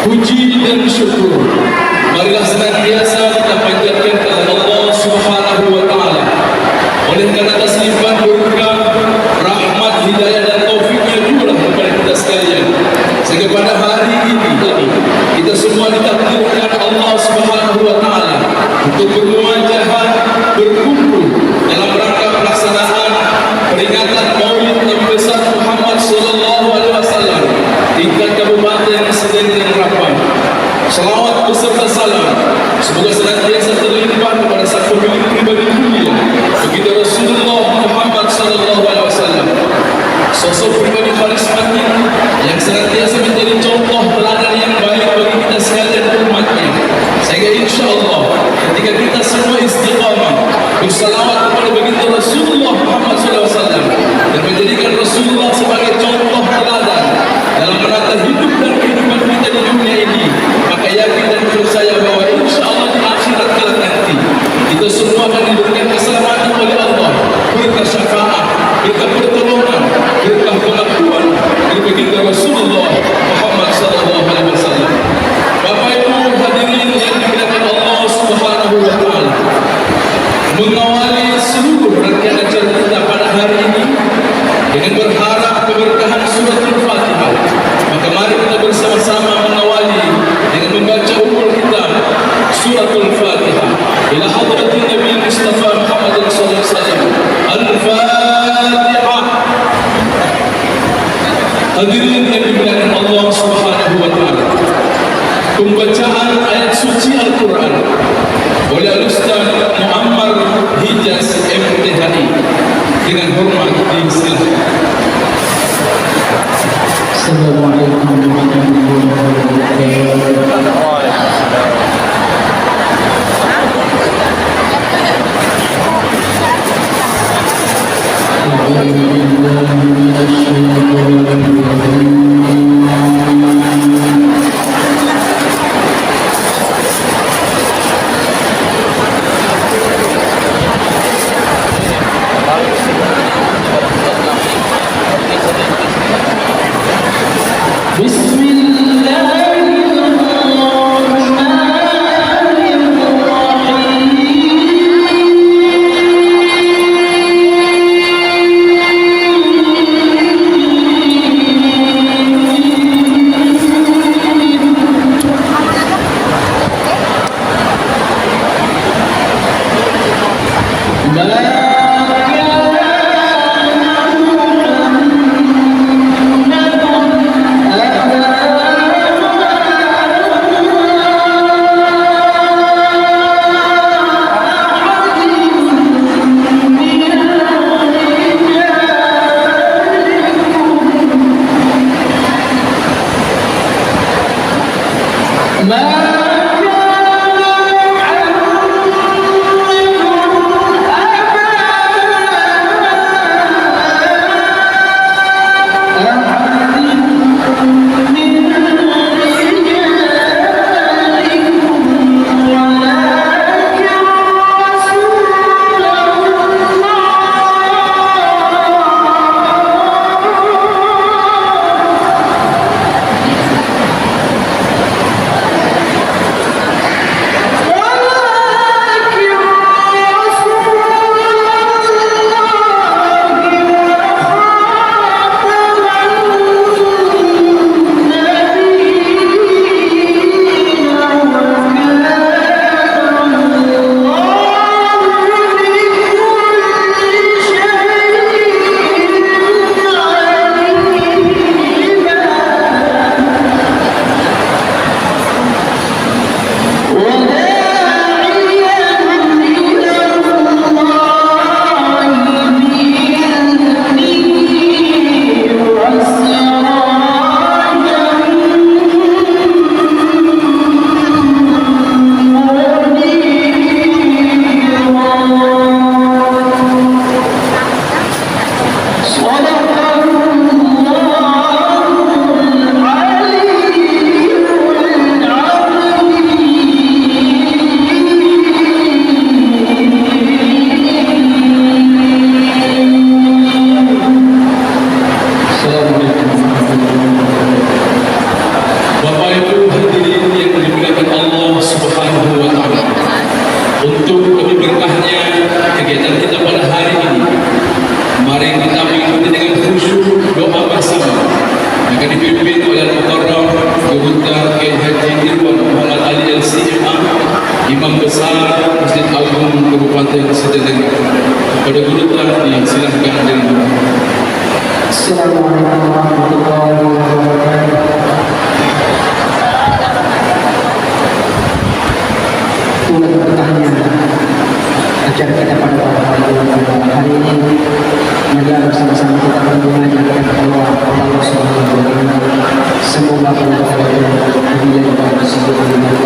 Puji dan syukur marilah senantiasa kita panjatkan kepada Allah Subhanahu wa taala. Oleh karena atas limpahan berkah, rahmat, hidayah dan taufiknya jugalah kepada kita sekalian, sehingga pada hari ini kita semua ditakdirkan Allah Subhanahu wa taala untuk bermuajahat, berkumpul dalam rangka pelaksanaan peringatan Maulid Nabi besar Muhammad sallallahu alaihi wasallam tingkat Kabupaten Serdang Rapang. Selawat beserta salam semoga senantiasa terlimpah kepada sang pemilik pribadi mulia baginda Rasulullah Muhammad sallallahu alaihi wasallam, sosok pribadi karismatik yang senantiasa menjadi contoh teladan yang baik bagi kita sekalian umatnya, sehingga insyaallah ketika kita semua istiqamah bersalawat kepada baginda Rasulullah Muhammad sallallahu alaihi wasallam dan menjadikan Rasulullah sebagai contoh teladan dalam menata hidup dan kehidupan kita di dunia ini, maka yakin dan percaya bahwa insyaallah di akhirat kelak nanti kita semua akan diberikan keselamatan oleh Allah, berkah syafaat, berkah pertolongan, berkah pengakuan dari baginda Rasulullah Muhammad sallallahu alaihi wasallam. Bapak Ibu hadirin yang dimuliakan Allah Subhanahu wa taala, mengawali seluruh rangkaian acara kita pada hari ini dengan berharap keberkahan surat Al-Fatihah, maka mari kita bersama-sama mengawali dengan membaca ummul kitab surat Al-Fatihah ila hadratin Nabi Mustafa Muhammad sallallahu alaihi wasallam. Al-Fatihah. Hadirin yang dimuliakan Allah Subhanahu wa taala, pembacaan ayat suci Al-Quran oleh Al-Ustaz Muammar Hijaz MTHI dengan hormat disilakan. Assalamualaikum warahmatullahi wabarakatuh. Imam Besar Masjid Agung Kabupaten Sedeneng. Pada guru telah disilahkan dengan doa. Assalamualaikum warahmatullahi wabarakatuh. Tuhan bertanya acara kita pada hari ini. Mari bersama-sama kita berdoa kepada Allah Subhanahu wa taala. Semoga Allah bila tersebut amin.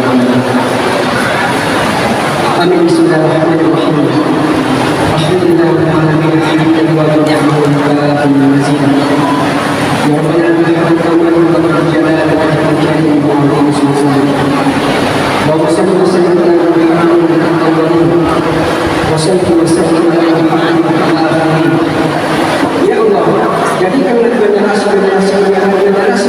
Bismillahirrahmanirrahim. Alhamdulillahirabbil alamin hamdan wa ni'matan mazida. Ya Rabbana bihamdika kamal wa jalal wa karim wa azim subhanahu. Wa sallallahu wa sallam ala nabiyyina Muhammadin wa sallallahu wa sallam ala Muhammadin. Ya Allah, jadikanlah generasi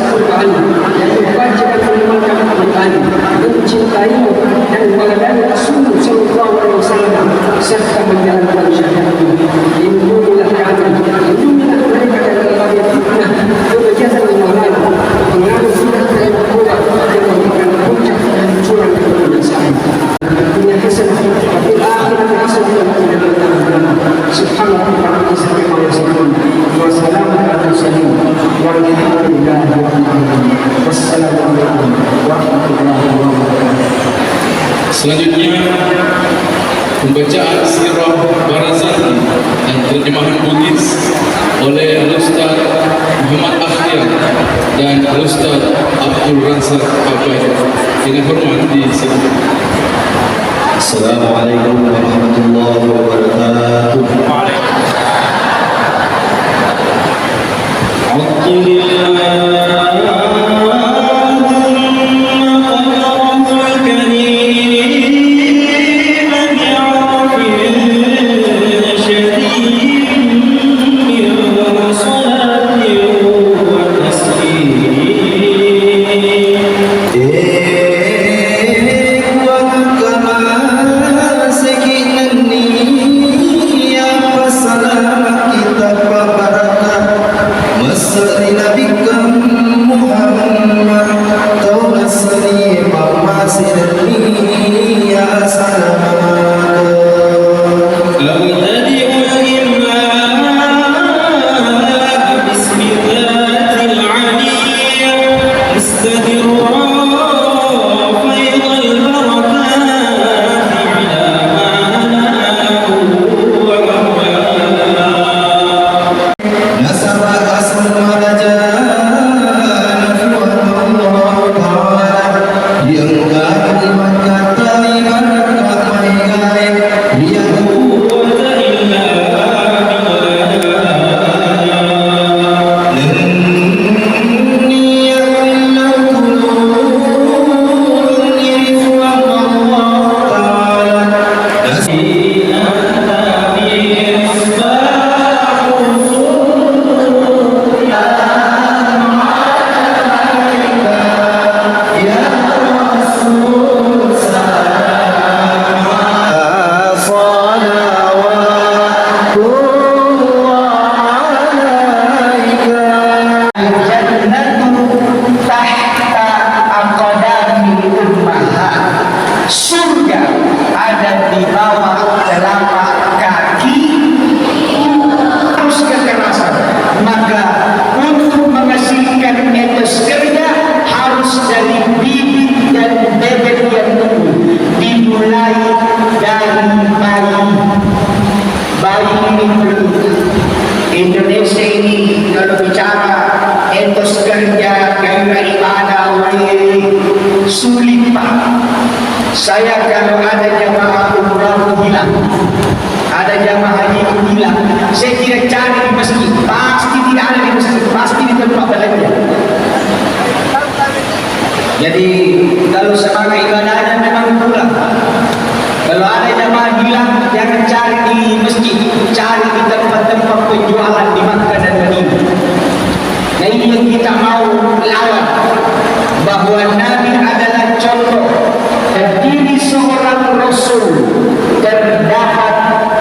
Quran yang membaca dan mengamalkan Quran, mencintaimu dan meladani Rasul sallallahu alaihi wasallam serta menjalankan syariatmu. Lindungilah kami, lindungilah mereka dari berbagai fitnah, kejahatan yang lain, pengaruh fitnah dan kuat yang memberikan puncak dan curang kebinasaan. Dunia hasanah, tapi akhirat hasanah yang tidak bertanggung. Subhanallah wa bihamdihi wa salamun ala al-mursalin walhamdulillahi rabbil alamin. Wassalamualaikum warahmatullahi wabarakatuh. Selanjutnya pembacaan sirah Barazani dan terjemahan Bugis oleh Ustaz Muhammad Akhir dan Ustaz Abdul Razak Abai. Dengan hormat di sini. Assalamualaikum warahmatullahi wabarakatuh. Indonesia ini kalau bicara etos kerja, gairah ibadah, sulit Pak. Saya kalau ada jamaah umrah hilang, ada jamaah haji hilang, saya tidak cari di masjid, pasti tidak ada di masjid, pasti di tempat belanja. Jadi kalau semangat ibadahnya memang kurang. Kalau ada jamaah hilang, jangan cari di masjid, cari di tempat-tempat penjualan di Makkah dan Madinah. Nah ini yang kita mau lawan, bahwa Nabi adalah contoh terdiri seorang Rasul, terdapat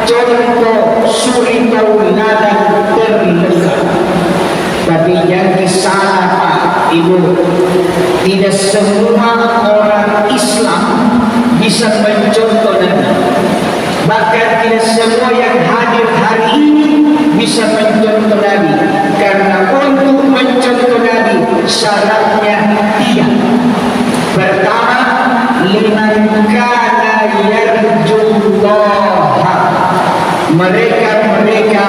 contoh suri tauladan terdekat. Tapi jangan salah Pak Ibu, tidak semua orang Islam bisa mencontoh Nabi. Bahkan tidak semua yang hadir hari ini bisa mencontoh Nabi, karena untuk mencontoh Nabi syaratnya tiga. Pertama, liman kana yarjullaha, mereka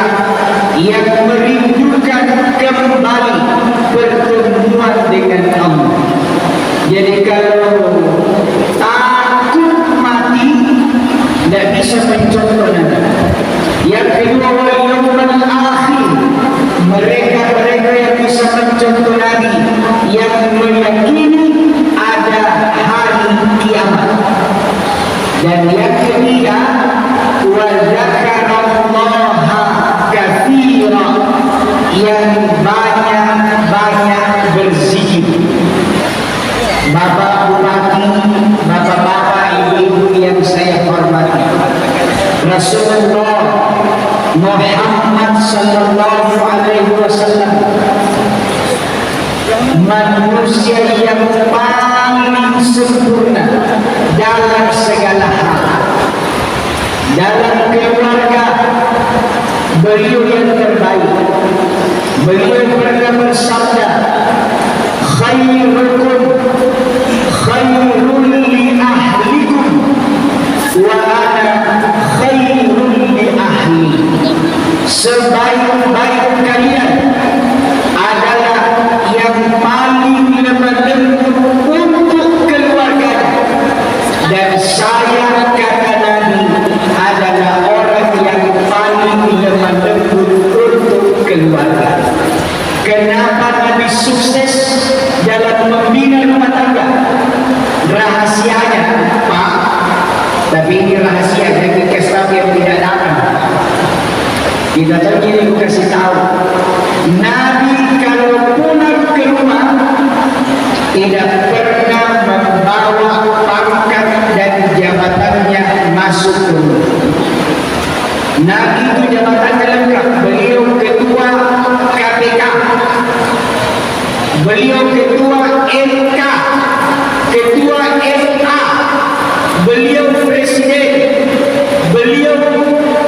yang merindukan kembali pertemuan dengan Allah. Jadi kalau takut mati tidak bisa mencontoh Nabi. Yang kedua, wal yaumil akhir, mereka yang bisa mencontoh Nabi, yang meyakini ada hari kiamat. Dan yang ketiga, wa dzakarallaha katsira, yang banyak berzikir. Bapak bupati, bapak-bapak, ibu-ibu yang saya hormati, Rasulullah Muhammad sallallahu alaihi wasallam, manusia yang paling sempurna dalam segala hal. Dalam keluarga, beliau yang terbaik. Beliau pernah bersabda, khairukum khairul li ahlikum wa ana khairul li ahli. Sebaik-baik kalian adalah yang paling lemah lembut untuk keluarga, dan saya, kata Nabi, adalah orang yang paling lemah lembut untuk keluarga. Kenapa Nabi sukses dalam membina rumah tangga? Rahasianya, Pak, tapi ini rahasia bagi kesal yang tidak datang. Kita tadi kasih tahu, Nabi kalau pulang ke rumah tidak pernah membawa pangkat dan jabatannya masuk ke rumah. Nabi itu jabatannya lengkap. Beliau ketua KPK, beliau ketua MK, ketua MA, beliau presiden, beliau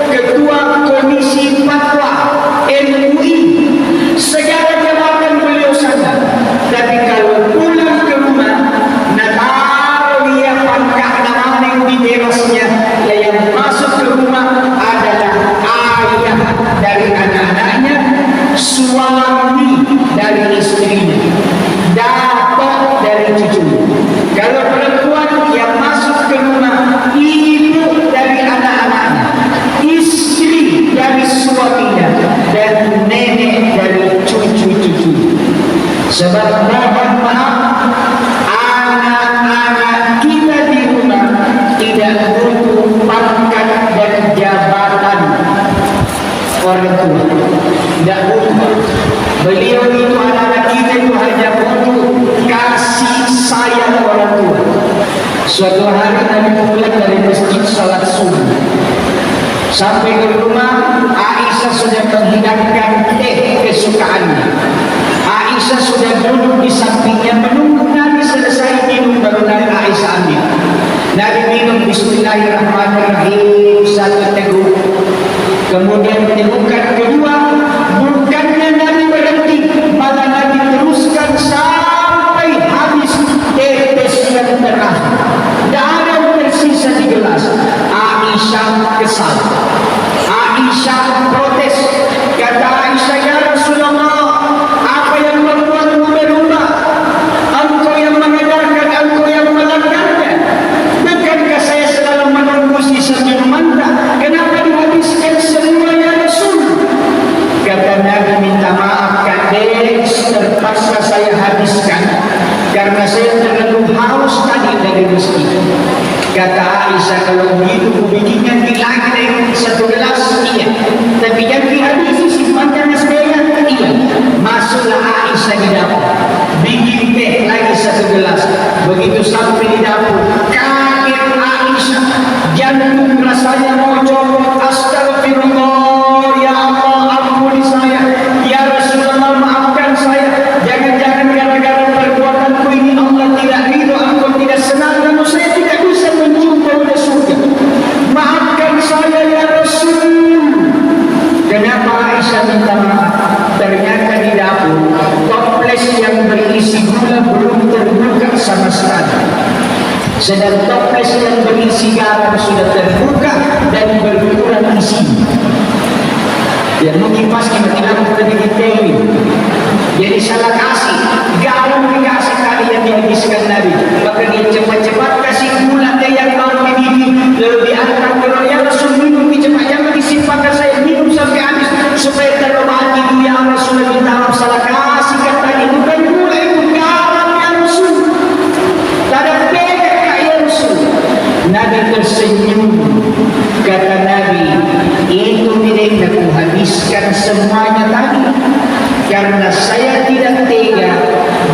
ketua komisi fatwa MUI. Segala jabatan beliau sana. Tapi kalau pulang ke rumah, nak tahu dia pangkat nama yang di terasnya, yang masuk ke rumah adalah ayah dari anak-anaknya, suami dari istrinya, datuk dari cucu. Kalau perempuan yang masuk ke rumah, ibu dari anak-anaknya, istri dari suaminya, dan nenek dari cucu-cucu. Sebab mohon maaf, anak-anak kita di rumah tidak butuh pangkat dan jabatan orang tua, tidak butuh. Beliau itu, anak-anak kita itu hanya butuh kasih sayang orang tua. Suatu hari Nabi pulang dari masjid salat subuh, sampai ke rumah, Aisyah sudah menghidangkan teh kesukaannya. Aisyah sudah duduk di sampingnya menunggu Nabi selesai minum, baru Nabi Aisyah ambil. Nabi minum bismillahirrahmanirrahim satu teguk, kemudian tegukan kedua, bukannya Nabi berhenti, malah Nabi teruskan sampai habis tetes yang terakhir. Tidak ada yang tersisa di gelas. Aisyah kesal, Aisyah protes. Kata Aisyah, ya Rasulullah, apa yang membuatmu berubah? Engkau yang mengajarkan, engkau yang melanggarnya. Bukankah saya selalu menunggu sisa minuman? Kenapa dihabiskan semua, ya Rasul? Kata Nabi, minta maaf Kak, terpaksa saya habiskan karena saya terlalu haus tadi dari masjid. Kata Aisyah, kalau begitu bikinkan lagi satu gelas, iya. Tapi jangan dihabisi, simpankan sekalian, iya. Masuklah Aisyah di dapur, bikin teh lagi satu gelas. Begitu sampai di dapur, kaget Aisyah, jantung rasanya mau copot. Astagfirullah, ya Allah, ampuni saya. Ya Rasulullah, maafkan saya. Jangan-jangan gara-gara perbuatanku ini Allah tidak ridho, engkau tidak senang, lalu saya tidak bisa mencium Sedang toples yang berisi garam sudah terbuka dan berkurang isi. Dia mengipas kematian dari ini. Jadi salah kasih garam dikasih kali yang dihabiskan Nabi. Maka dia cepat-cepat kasih gula teh yang baru dididih, lalu diangkat ke ya Rasul minum cepat, jangan disimpan saya minum sampai habis supaya terobati dunia Rasul minta salah kasih kata bukan gula itu garam ya Rasul. Tak ada beda ya Rasul. Nabi tersenyum, kata Nabi, itu tidak aku habiskan semuanya tadi karena saya tidak tega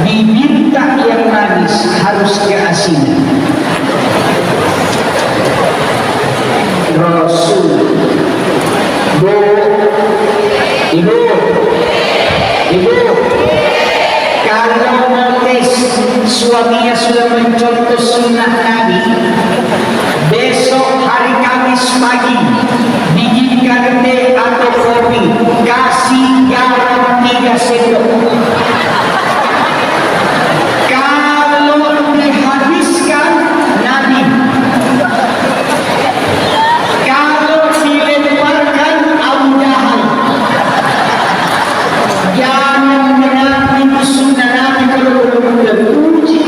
diminta yang manis harus keasinan. Rasul, ibu, kalau notis suaminya sudah mencontoh sunnah Nabi, besok hari Kamis pagi bikinkan teh atau kopi, kasih garam 3 sendok. Kalau dihabiskan Nabi, kalau dilemparkan Abu Jahal, jangan menafi sunnah Nabi kalau belum terpuji.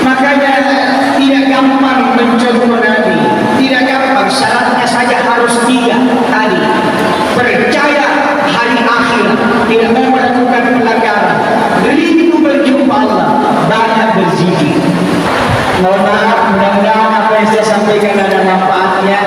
Makanya tidak gampang mencontoh Nabi, tidak gampang, syaratnya saja harus 3 tadi. Percaya hari akhir, tidak mau melakukan pelanggaran, rindu berjumpa Allah, banyak berzikir. Mohon maaf, mudah-mudahan apa yang saya sampaikan ada manfaatnya.